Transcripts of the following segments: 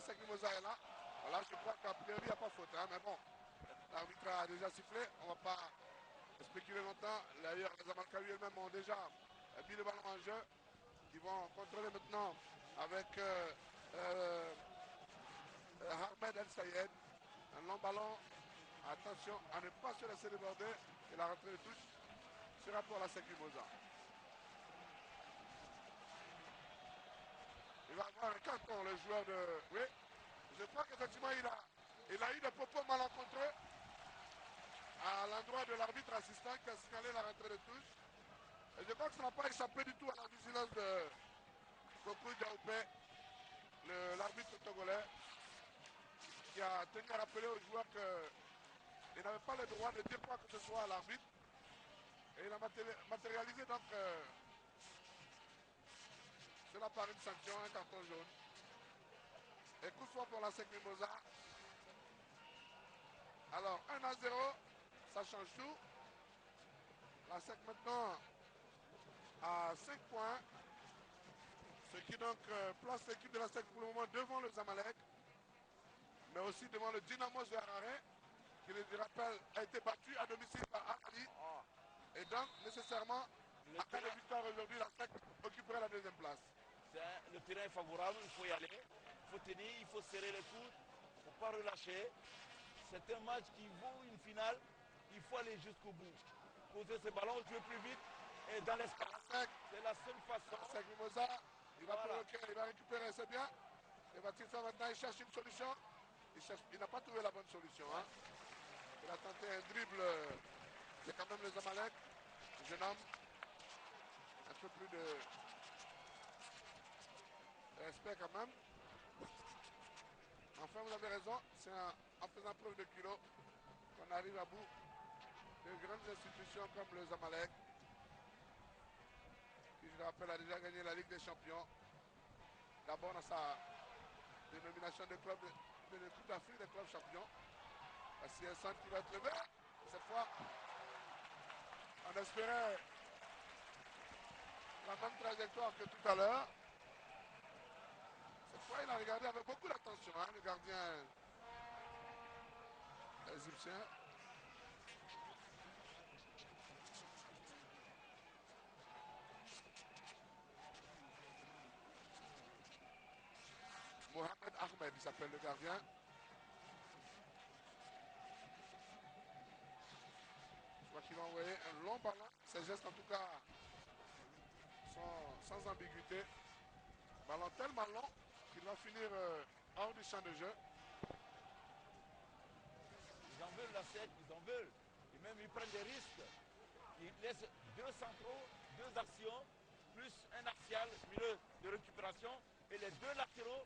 la SEC Mimosa est là. Voilà, je crois qu'a priori, il n'y a pas faute. Hein, mais bon, l'arbitre a déjà sifflé. On ne va pas spéculer longtemps. D'ailleurs, les Amalkawi eux-mêmes ont déjà mis le ballon en jeu. Ils vont contrôler maintenant avec Ahmed El Sayed. Un long ballon. Attention à ne pas se laisser déborder. Et la rentrée de touche sera pour la SEC Mimosa. Il va avoir un carton, le joueur de... Oui, je crois qu'effectivement, il a eu des propos malencontreux à l'endroit de l'arbitre assistant qui a signalé la rentrée de touche. Et je crois que ça n'a pas échappé du tout à la vigilance de Kokou Diaoupé, l'arbitre togolais, qui a tenu à rappeler aux joueurs qu'il n'avait pas le droit de dire quoi que ce soit à l'arbitre. Et il a matérialisé donc cela par une sanction, un carton jaune. Et coup franc pour la SEC Mimosa. Alors 1-0, ça change tout. La SEC maintenant à 5 points. Ce qui donc place l'équipe de la SEC pour le moment devant le Zamalek. Mais aussi devant le Dynamo de Harare, qui, je rappelle, a été battu à domicile par Al-Ali. Et donc, nécessairement, en cas de victoire aujourd'hui, la SEC occuperait la deuxième place. Le terrain est favorable, il faut y aller. Il faut tenir, il faut serrer les coudes. Il ne faut pas relâcher. C'est un match qui vaut une finale. Il faut aller jusqu'au bout. Poser ce ballon, jouer plus vite et dans l'espace. C'est la seule façon. SEC Mimosa, il va provoquer, il va récupérer, c'est bien. Et va-t-il faire maintenant? Il cherche une solution. Il n'a pas trouvé la bonne solution. Hein. Il a tenté un dribble. C'est quand même le Zamalek. Le jeune homme. Un peu plus de respect quand même. Enfin, vous avez raison. C'est en faisant preuve de culot qu'on arrive à bout de grandes institutions comme le Zamalek, qui, je le rappelle, a déjà gagné la Ligue des Champions. D'abord dans sa dénomination de club de Coupe d'Afrique des clubs champions. Voici un centre qui va être levé. Cette fois, on espérait la même trajectoire que tout à l'heure. Cette fois, il a regardé avec beaucoup d'attention, hein, le gardien égyptien. Mohamed Ahmed, il s'appelle le gardien. Je crois qu'il va envoyer un long ballon. Ses gestes, en tout cas, sont sans ambiguïté. Ballon tellement long qu'il va finir hors du champ de jeu. Ils en veulent la SEC, ils en veulent. Et même ils prennent des risques. Ils laissent deux centraux, deux actions, plus un axial, milieu de récupération. Et les deux latéraux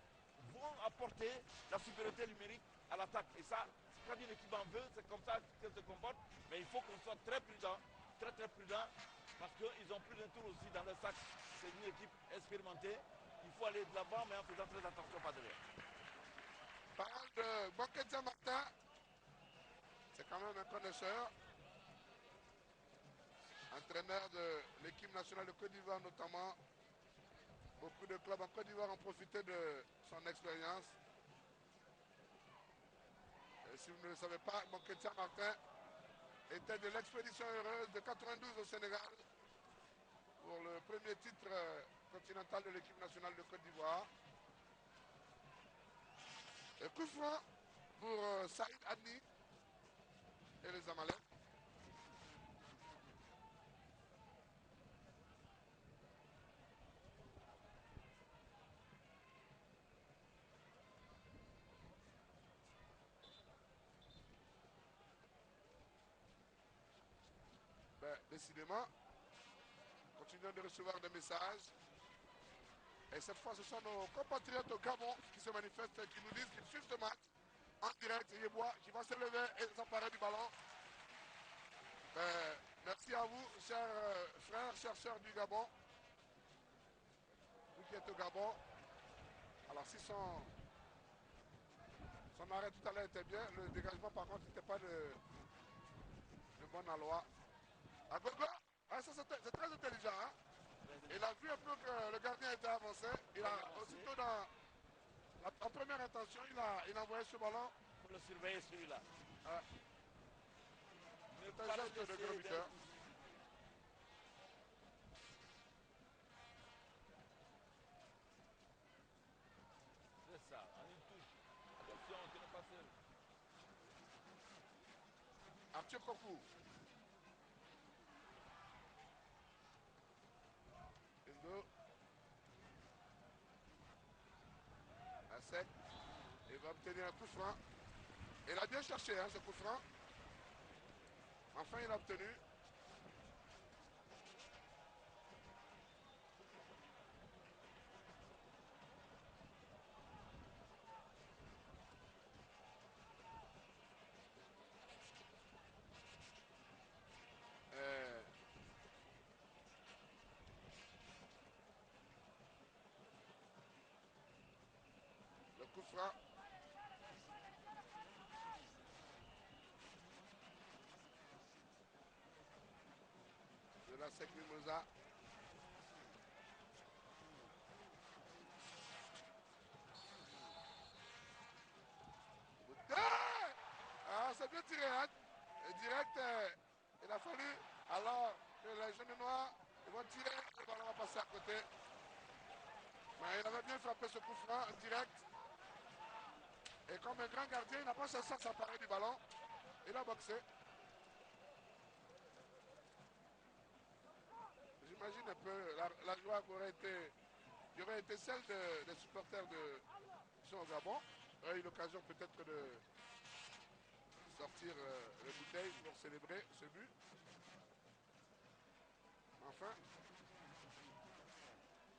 vont apporter la supériorité numérique à l'attaque. Et ça, quand une équipe en veut, c'est comme ça qu'elle se comporte. Mais il faut qu'on soit très prudent, très très prudent, parce qu'ils ont plus d'un tour aussi dans le sac. C'est une équipe expérimentée. Il faut aller de l'avant, mais en faisant très attention pas derrière. Parole de Boketia Martin. C'est quand même un connaisseur. Entraîneur de l'équipe nationale de Côte d'Ivoire notamment. Beaucoup de clubs en Côte d'Ivoire ont profité de son expérience. Et si vous ne le savez pas, Boketia Martin était de l'expédition heureuse de 92 au Sénégal pour le premier titre continental de l'équipe nationale de Côte d'Ivoire. Et coup franc pour Saïd Adni et les Zamalek. Ben, décidément, continuons de recevoir des messages. Et cette fois, ce sont nos compatriotes au Gabon qui se manifestent et qui nous disent qu'ils suivent ce match en direct. Yebois qui va se lever et s'emparer du ballon. Ben, merci à vous, chers frères, chères sœurs du Gabon. Vous qui êtes au Gabon. Alors, si son arrêt tout à l'heure était bien, le dégagement, par contre, n'était pas de bonne loi. À Gogo, ah, ça c'est très intelligent. Hein? Il a vu un peu que le gardien était avancé. Il a aussitôt en première intention attention, il a envoyé ce ballon. Il faut le surveiller celui-là. Ne C'est un pas le geste de laisser grand buteur. C'est ça, en une touche. Attention, tu n'es pas seul. Arthur Kokou. Indo. À sec. Il va obtenir un coup franc. Il a bien cherché ce coup franc. Enfin, il a obtenu. Le coup franc. De la sec Mimosa. Ah, c'est bien tiré, hein? Et direct, il a fallu alors que les jeunes noirs ils vont tirer, le ballon va passer à côté. Mais il avait bien frappé ce coup franc direct. Et comme un grand gardien, il n'a pas cessé de s'emparer du ballon. Il a boxé. J'imagine un peu la joie qui aurait été celle des supporters qui sont au Gabon. Il aurait eu l'occasion peut-être de sortir les bouteilles pour célébrer ce but. Enfin,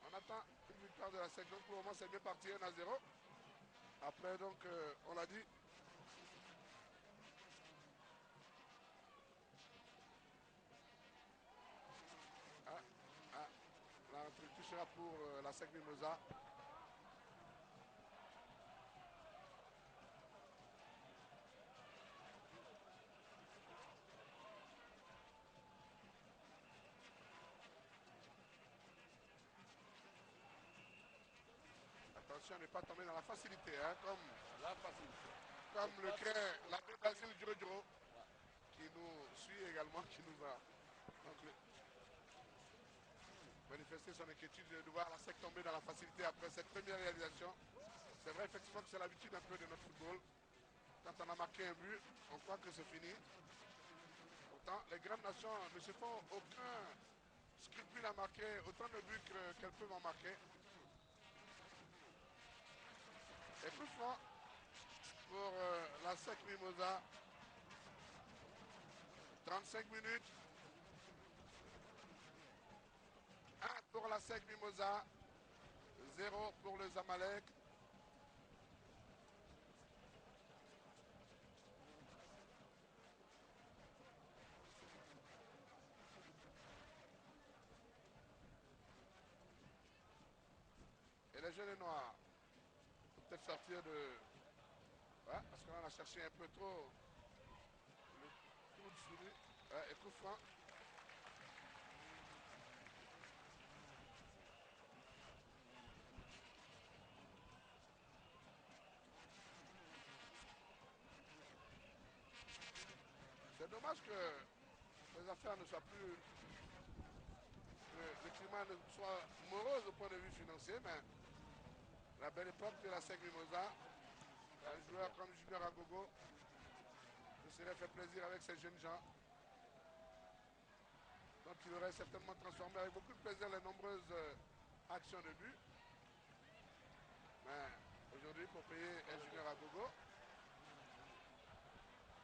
on attend une victoire de la SEC. Donc pour le moment, c'est bien parti 1-0. Après, donc, on l'a dit. La rentrée sera pour la SEC Mimosa. Attention à ne pas tomber dans la facilité, hein, La facilité. comme le craint l'abbé Basile Duro qui nous suit également, qui nous va donc, manifester son inquiétude de voir la SEC tomber dans la facilité après cette première réalisation. C'est vrai effectivement que c'est l'habitude un peu de notre football. Quand on a marqué un but, on croit que c'est fini. Pourtant, les grandes nations ne se font aucun scrupule à marquer autant de buts qu'elles peuvent en marquer. Et coup franc pour la SEC Mimosa. 35 minutes. 1 pour la SEC Mimosa. 0 pour le Zamalek. Et les jeunes noirs vont peut-être sortir de... Ouais, parce qu'on a cherché un peu trop le coup de souris. Ouais, et coup franc. C'est dommage que les affaires ne soient plus... que le climat ne soit morose au point de vue financier, mais la belle époque de la SEC Mimosa, un joueur comme Junior Agogo se serait fait plaisir avec ces jeunes gens. Donc il aurait certainement transformé avec beaucoup de plaisir les nombreuses actions de but. Mais aujourd'hui, pour payer un Junior Agogo,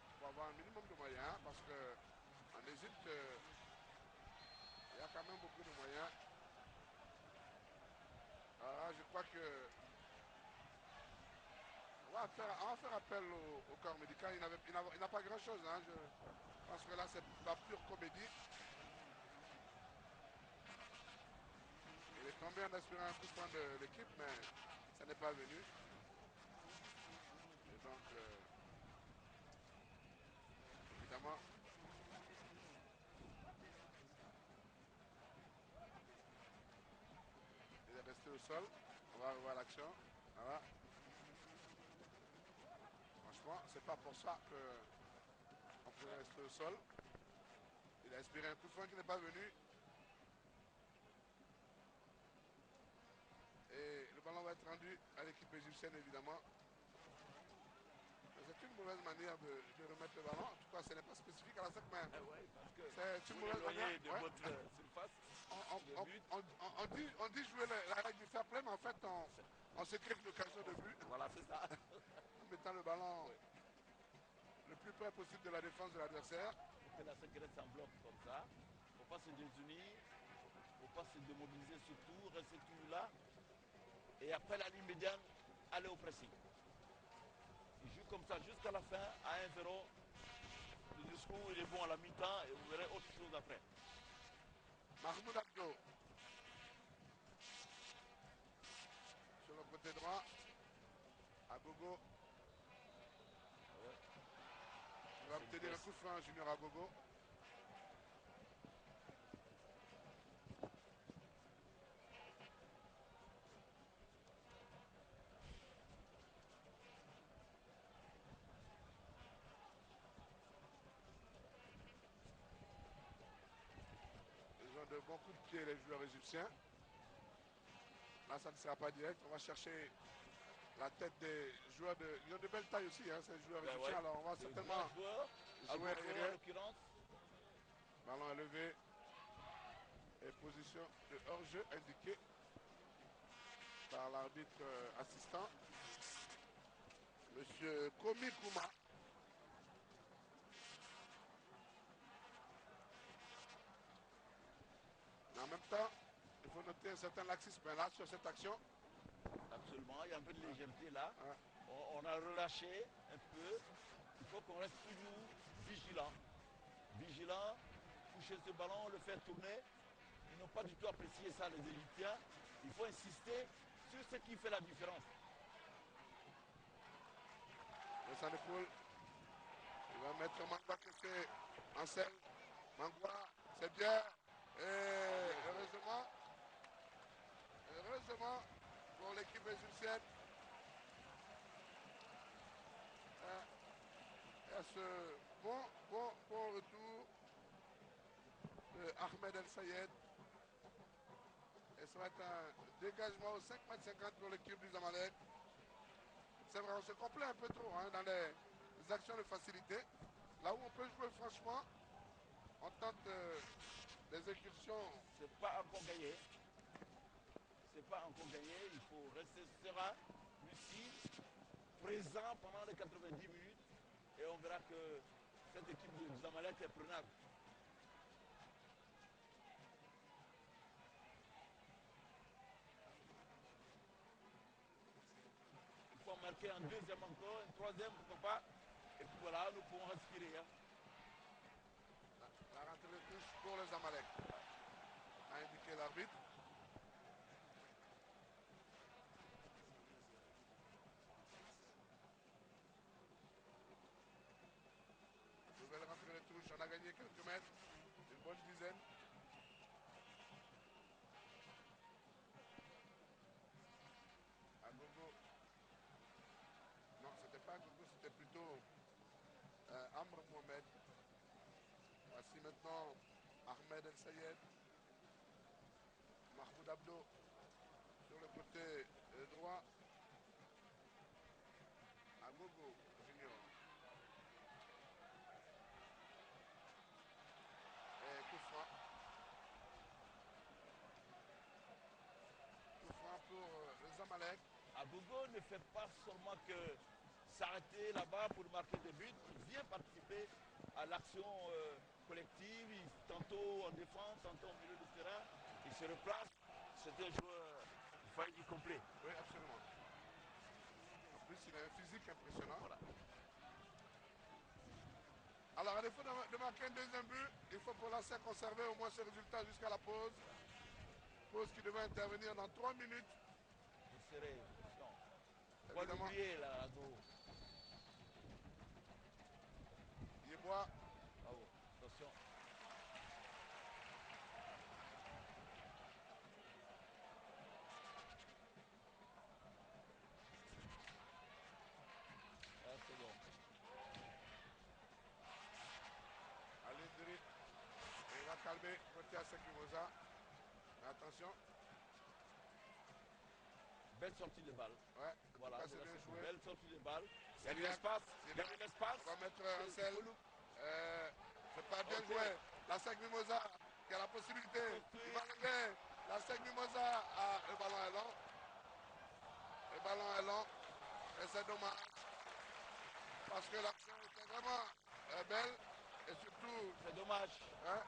il faut avoir un minimum de moyens parce qu'en Égypte, il y a quand même beaucoup de moyens. Alors, je crois que on va faire appel au corps médical. Il n'a pas grand-chose. Hein. Je pense que là, c'est la pure comédie. Il est tombé en espérant un coup franc de l'équipe, mais ça n'est pas venu. Et donc, évidemment, il est resté au sol. On va revoir l'action. Voilà. c'est pas pour ça qu'on pourrait rester au sol. Il a espéré un coup franc qui n'est pas venu. Et le ballon va être rendu à l'équipe égyptienne, évidemment. C'est une mauvaise manière de remettre le ballon. En tout cas, ce n'est pas spécifique à la 5 mains. Ouais, parce que C'est une vous mauvaise manière. l'éloignez de Ouais. votre surface de but. On dit jouer la règle du fair play, mais en fait, on se crée une occasion de but Voilà, c'est ça. en mettant le ballon Oui. le plus près possible de la défense de l'adversaire. Pour que la sécurité s'en bloque comme ça. Il ne faut pas se désunir. Il ne faut pas se démobiliser surtout. Rester toujours là. Et après la ligne médiane, aller au pressing. Il joue comme ça jusqu'à la fin, à 1-0. Le discours, il est bon à la mi-temps et vous verrez autre chose après. Mahmoud Abdo. Sur le côté droit. Agogo. Ouais. Il va obtenir un coup franc, Junior Agogo. Ils ont de bons coups de pied, les joueurs égyptiens. Là, ça ne sera pas direct. On va chercher la tête des joueurs de... Ils ont de belles tailles aussi, hein, ces joueurs égyptiens. Ouais. Alors, on va Des certainement grands joueurs, jouer Agogo en aérien. l'occurrence. Ballon élevé. Et position de hors-jeu indiquée par l'arbitre assistant, Monsieur Komi Kouma. Mais en même temps, il faut noter un certain laxisme là sur cette action. Absolument, il y a un peu de légèreté là. Ouais. On a relâché un peu. Il faut qu'on reste toujours vigilant. Vigilant, toucher ce ballon, le faire tourner. Ils n'ont pas du tout apprécié ça, les Égyptiens. Il faut insister sur ce qui fait la différence. Le d'épaule. Il va mettre Mangwa Kessé en selle. Mangwa, c'est bien. Et heureusement pour l'équipe égyptienne, il y a ce bon retour de Ahmed El Sayed. Et ça va être un dégagement au 5,50 m pour l'équipe du Zamalek. C'est vrai, on se complaît un peu trop hein, dans les actions de facilité. Là où on peut jouer franchement, on tente des incursions. C'est pas encore gagné. C'est pas encore gagné. Il faut rester serein, lucide, présent pendant les 90 minutes. Et on verra que cette équipe de Zamalek est prenable. Il faut en marquer un deuxième encore, un troisième, pourquoi pas. Et puis voilà, nous pourrons respirer. Hein. La rentrée de touche pour les Zamalek, a indiqué l'arbitre. Nouvelle rentrée de touche, on a gagné quelques mètres, une bonne dizaine. Agogo. Non, c'était pas Agogo, c'était plutôt Amr Mohamed. Voici maintenant Ahmed El Sayed. Mahmoud Abdo sur le côté droit. Agogo Junior. Et coup franc. Coup franc pour le Zamalek. Agogo ne fait pas seulement que s'arrêter là-bas pour marquer des buts, il vient participer à l'action collective, tantôt en défense, tantôt au milieu du terrain, il se replace, c'est un joueur failli complet. Oui, absolument. En plus, il a un physique impressionnant. Voilà. Alors, à défaut de marquer un deuxième but, il faut pour l'instant conserver au moins ce résultat jusqu'à la pause. Pause qui devrait intervenir dans 3 minutes. Vous serez, attention. Faut pas Évidemment, l'oublier là, Ago. Yebois. Bravo, attention. Ah, c'est bon. la SEC Mimosa. Attention. Belle sortie de balle. Ouais, voilà, c'est bien joué. Belle sortie de balle. Il y a de bien. l'espace. Il y a de l'espace. On va mettre un sel. C'est pas bien joué. La SEC Mimosa qui a la possibilité. Il va lever. La SEC Mimosa. Ah, le ballon est lent. Le ballon est lent. Et c'est dommage. Parce que l'action était vraiment belle. Et surtout. C'est dommage. Hein?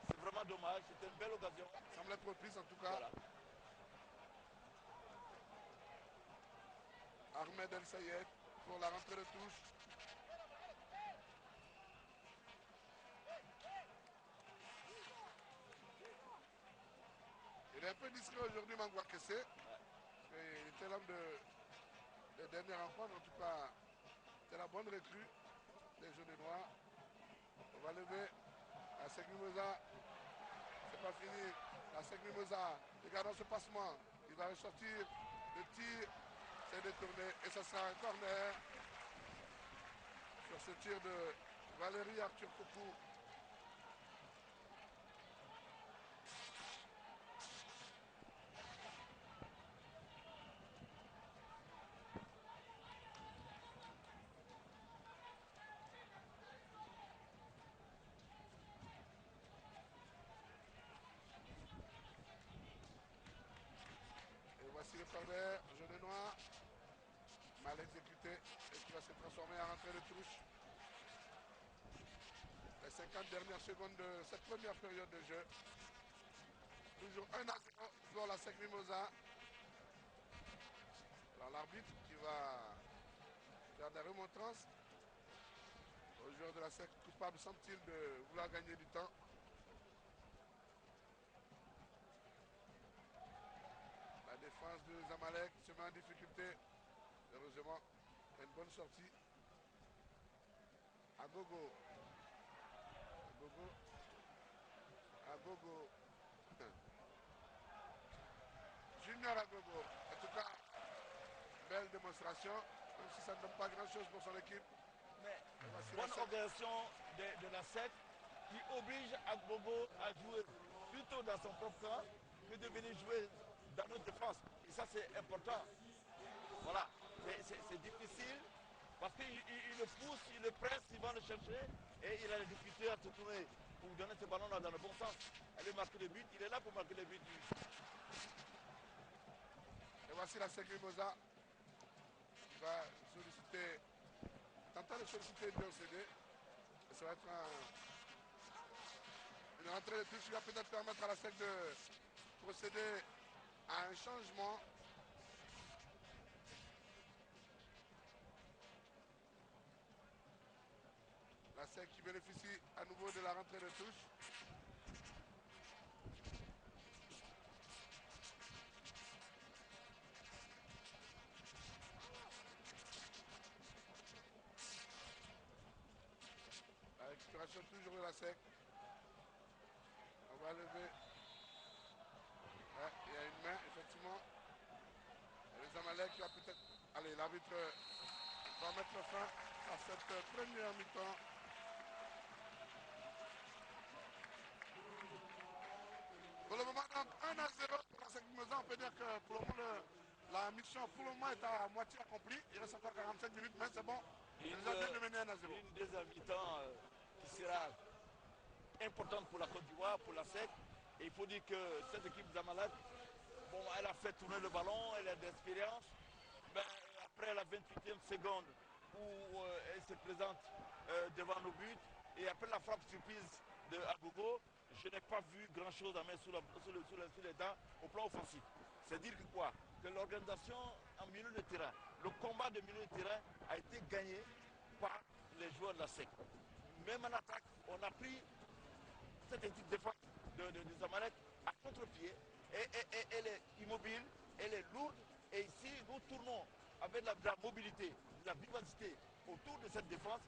C'est vraiment dommage. C'était une belle occasion. Ça semblait propice en tout cas. Voilà. Ahmed El Sayed pour la rentrée de touche. Il est un peu discret aujourd'hui, Mangwa Kessé. Il était l'homme de dernière rencontre, en tout cas, c'est la bonne recrue des jaunes noirs. On va lever la SEC Mimosa. C'est pas fini. La SEC Mimosa, regardons ce passement. Il va ressortir le tir. C'est détourné et ça sera un corner sur ce tir de Valérie Arthur Coucou. Et voici le corner, jaune et noir, mal exécuté et qui va se transformer en rentrée de touche. Les 50 dernières secondes de cette première période de jeu. Toujours 1-0 pour la SEC Mimosa. Alors l'arbitre qui va faire des remontrances aux joueurs de la SEC, coupable semble-t-il de vouloir gagner du temps. La défense de Zamalek se met en difficulté. Heureusement, une bonne sortie. Agogo. Agogo. Agogo. Junior Agogo. En tout cas, belle démonstration, même si ça ne donne pas grand-chose pour son équipe. Mais bonne organisation de la SEC qui oblige Agogo à jouer plutôt dans son propre camp que de venir jouer dans notre défense. Et ça, c'est important. Voilà. C'est difficile parce qu'il le pousse, il le presse, il va le chercher et il a les difficultés à se tourner pour donner ce ballon-là dans le bon sens. Aller marquer le but, il est là pour marquer le but. Et voici la SEC Mimosa qui va solliciter, tenter de solliciter Diocédé. Et ça va être une rentrée de touche qui va peut-être permettre à la SEC de procéder à un changement. La SEC qui bénéficie à nouveau de la rentrée de touche. La récupération toujours de la SEC. On va lever. Ouais, il y a une main, effectivement. Et les Zamalek qui va peut-être. Allez, l'arbitre va mettre fin à cette première mi-temps. Pour le moment, donc 1-0 pour la SEC Mimosa. On peut dire que pour le moment, la mission pour le moment est à moitié accomplie. Il reste encore 45 minutes, mais c'est bon. Il nous a bien de mener 1-0. Une deuxième mi-temps qui sera importante pour la Côte d'Ivoire, pour la SEC. Et il faut dire que cette équipe Zamalek, bon, elle a fait tourner le ballon, elle a de l'expérience. Mais après la 28e seconde où elle se présente devant nos buts, et après la frappe surprise de Agogo, je n'ai pas vu grand-chose à mettre sous les dents au plan offensif. C'est dire que quoi? Que l'organisation en milieu de terrain, le combat de milieu de terrain a été gagné par les joueurs de la SEC. Même en attaque, on a pris cette équipe de défense de Zamalek à contre-pied. Elle est immobile, elle est lourde. Et ici, nous tournons avec de la mobilité, de la vivacité autour de cette défense.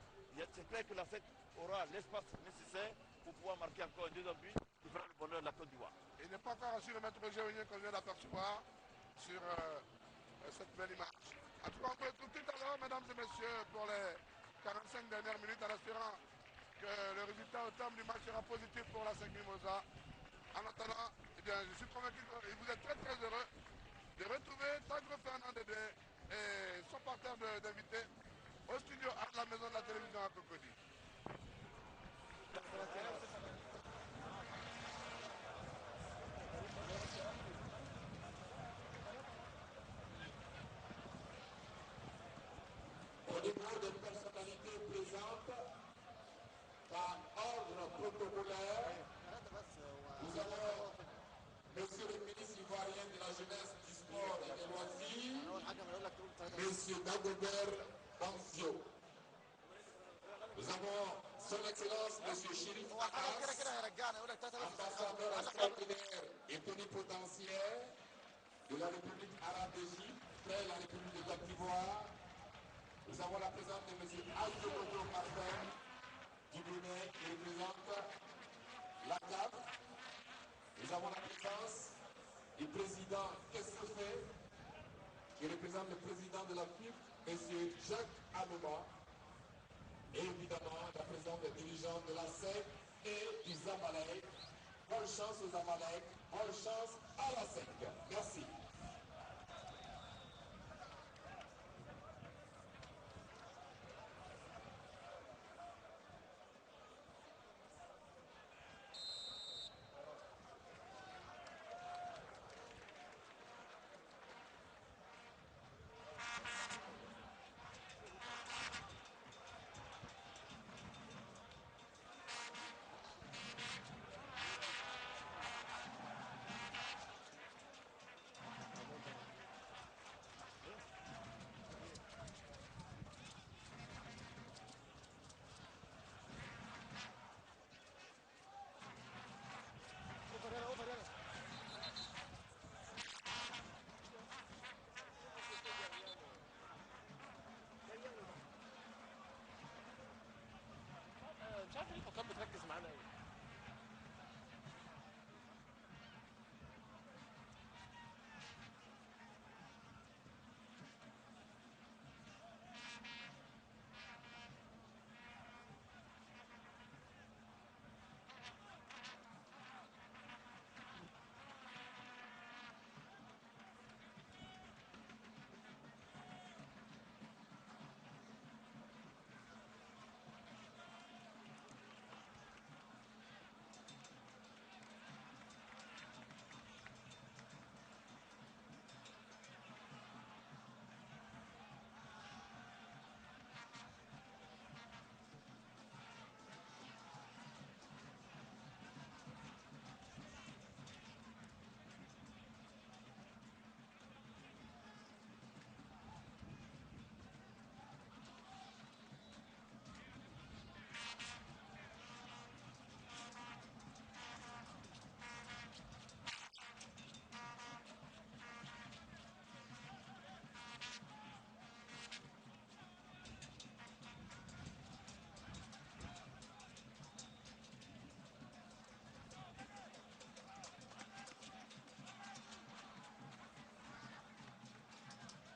C'est clair que la SEC aura l'espace nécessaire pour pouvoir marquer encore un deuxième but qui fera le bonheur de la Côte d'Ivoire. Il n'est pas encore reçu le maître géonien qu'on vient d'apercevoir sur cette belle image. En tout cas, on peut tout à l'heure, mesdames et messieurs, pour les 45 dernières minutes, en espérant que le résultat au terme du match sera positif pour la SEC Mimosa. En attendant, eh bien, je suis convaincu que vous êtes très très heureux de retrouver Tangro Fernandez et son partenaire d'invités au studio à la maison de la télévision à Cocody. Au niveau des personnalités présentes, par ordre protocolaire, nous avons Monsieur le ministre ivoirien de la jeunesse, du sport et des loisirs, Monsieur Dagobert Banzio. Nous avons Son Excellence Monsieur Chérif Aras, ambassadeur extraordinaire et plénipotentiaire de la République arabe d'Égypte, près la République de Côte d'Ivoire. Nous avons la présence de M. Azobodo Martin du Bénin qui représente la CAF. Nous avons la présence du président Kessefé qui représente le président de la FIF, M. Jacques Anouma. Et évidemment la présence des dirigeants de la SEC et du Zamalek. Bonne chance aux Zamalek, bonne chance à la SEC. Merci. مش عارف ليه الحكام بتركز معانا قوي.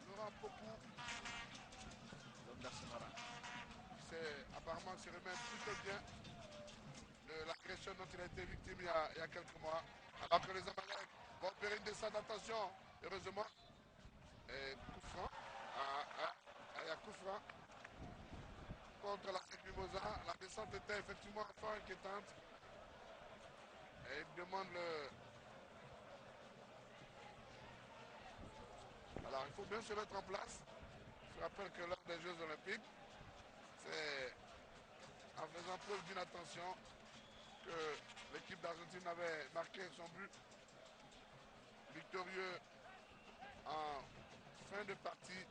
Laurent Popou, L'homme d'Arsenal. apparemment se remet plutôt bien de l'agression dont il a été victime il y a quelques mois. Alors que les Amalek vont opérer une descente d'attention, heureusement. Et coup franc. Il y a coup franc contre la SEC Mimosa. La descente était effectivement fort inquiétante. Et il demande le... Alors il faut bien se mettre en place. Je rappelle que lors des Jeux Olympiques, c'est en faisant preuve d'inattention que l'équipe d'Argentine avait marqué son but victorieux en fin de partie.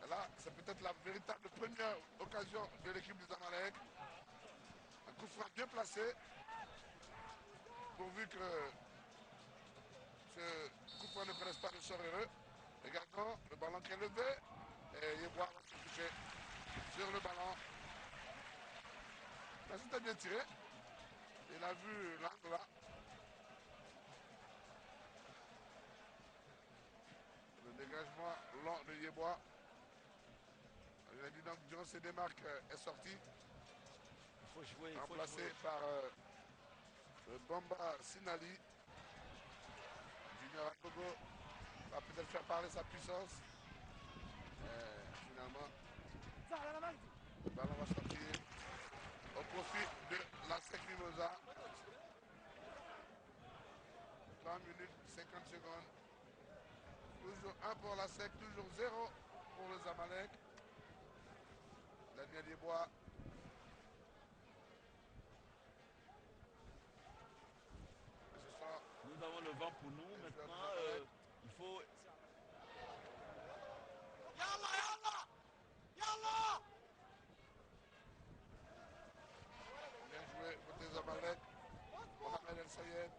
Et là, c'est peut-être la véritable première occasion de l'équipe des Amalek. Un coup franc bien placé, pourvu que ce coup franc ne connaisse pas de sort heureux. Regardons le ballon qui est levé et Yeboah va se toucher sur le ballon. Là, c'était bien tiré. Il a vu l'angle là. Le dégagement long de Yeboah. Il a dit donc durant ses démarques est sorti. Il faut jouer, Remplacé par Bamba Sinali. Junior Agogo va peut-être faire parler sa puissance. Finalement, le ballon va sortir au profit de la SEC Mimosa. 3 minutes 50 secondes. Toujours 1 pour la SEC, toujours 0 pour le Zamalek. Daniel Yebois. Nous avons le vent pour nous. Maintenant, il faut... Yallah, yallah! Yallah! Bien joué côté Zamalek. Mohamed El Sayed.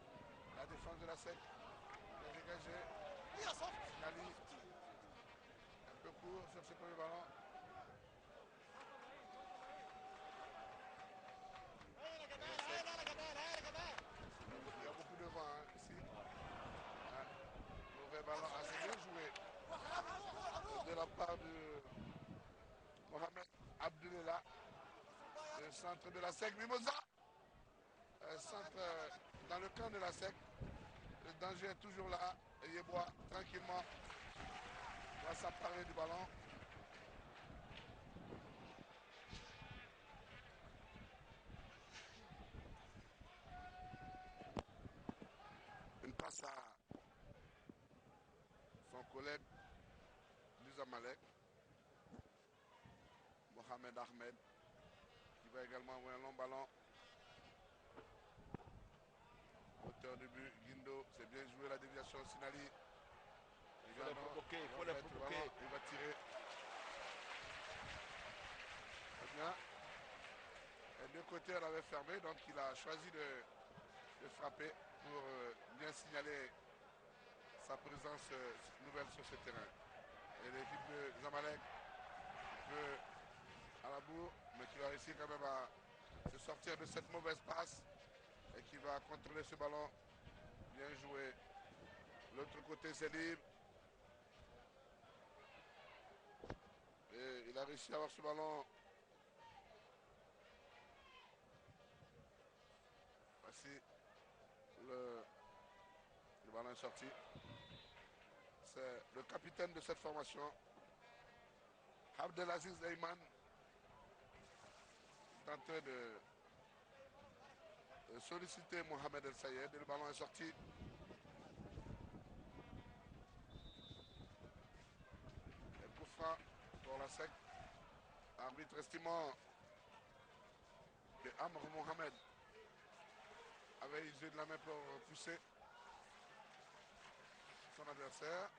La défense de la SEC. Bien dégagé. Sinali. Un peu court sur ce premier ballon. Il y a beaucoup de vent hein, ici. Mauvais ballon assez bien joué de la part de Mohamed Abdullah. Le centre de la SEC. Mimosa. Centre dans le camp de la SEC. Le danger est toujours là. Et Yebois tranquillement va s'emparer du ballon. Une passe à son collègue du Zamalek, Mohamed Ahmed, qui va également envoyer un long ballon. Auteur du but, Guindo, c'est bien joué la déviation. Sinali. Il faut les provoquer, il faut les provoquer. Il va tirer. Très bien. Et de côté, elle avait fermé, donc il a choisi de frapper pour bien signaler sa présence nouvelle sur ce terrain. Et l'équipe de Zamalek veut à la bourre, mais qui va réussir quand même à se sortir de cette mauvaise passe et qui va contrôler ce ballon. Bien joué. L'autre côté, c'est libre. Et il a réussi à avoir ce ballon. Voici le ballon est sorti. C'est le capitaine de cette formation, Abdelaziz Eyman, tenté de solliciter Mohamed El Sayed et le ballon est sorti. Et coup franc pour la SEC. Arbitre estimant que Amr Mohamed avait usé de la main pour pousser son adversaire.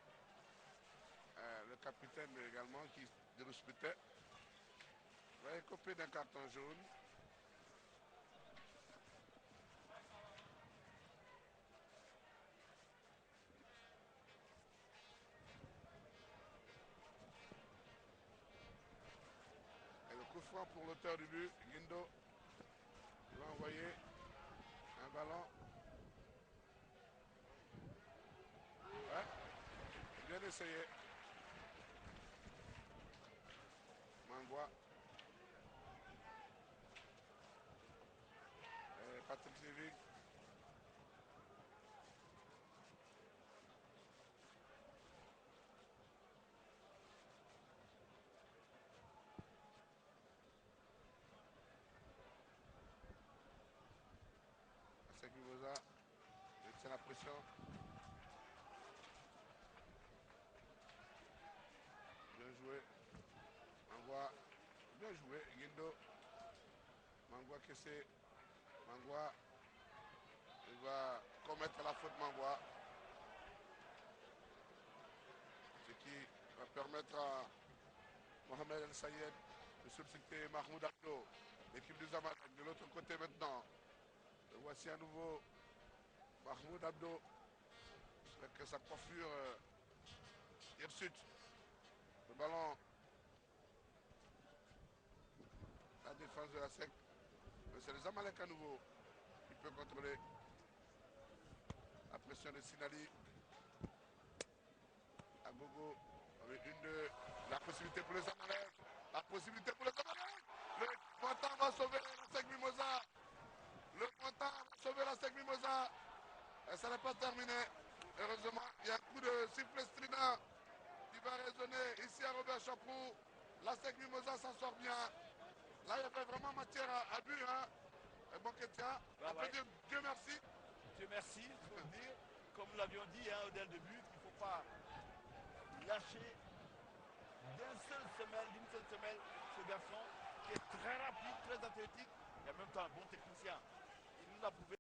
Le capitaine également qui disputait va écoper d'un carton jaune. Et le coup franc pour l'auteur du but, Guindo, il va envoyer un ballon. Ouais, bien essayé. Mangwa. Et Patrick Lévy. C'est Mimosa. Il tient la pression. Bien joué. Mangwa. Bien joué. Guindo. Mangwa Kessé. Mangwa. Il va commettre la faute Mangwa. Ce qui va permettre à Mohamed El Sayed de substituer Mahmoud Abdo. L'équipe du Zamalek de l'autre côté maintenant. Le voici à nouveau Mahmoud Abdo avec sa coiffure hirsute. Le ballon. La défense de la SEC. C'est le Zamalek à nouveau qui peut contrôler la pression de Sinali. Agogo avec la possibilité pour le Zamalek. La possibilité pour le Zamalek. Le Pointant va sauver la SEC Mimosa. Le Pointant va sauver la SEC Mimosa. n'est pas terminé. Heureusement, il y a un coup de sifflet strident qui va résonner ici à Robert Chaprou. La SEC Mimosa s'en sort bien. Là, il y avait vraiment matière à but. Hein. Et bon, Ketia, on peut dire Dieu merci. Dieu merci, il faut le dire. Comme nous l'avions dit hein, dès le début, il ne faut pas lâcher d'une seule semelle ce garçon qui est très rapide, très athlétique et en même temps un bon technicien. Il nous a prouvé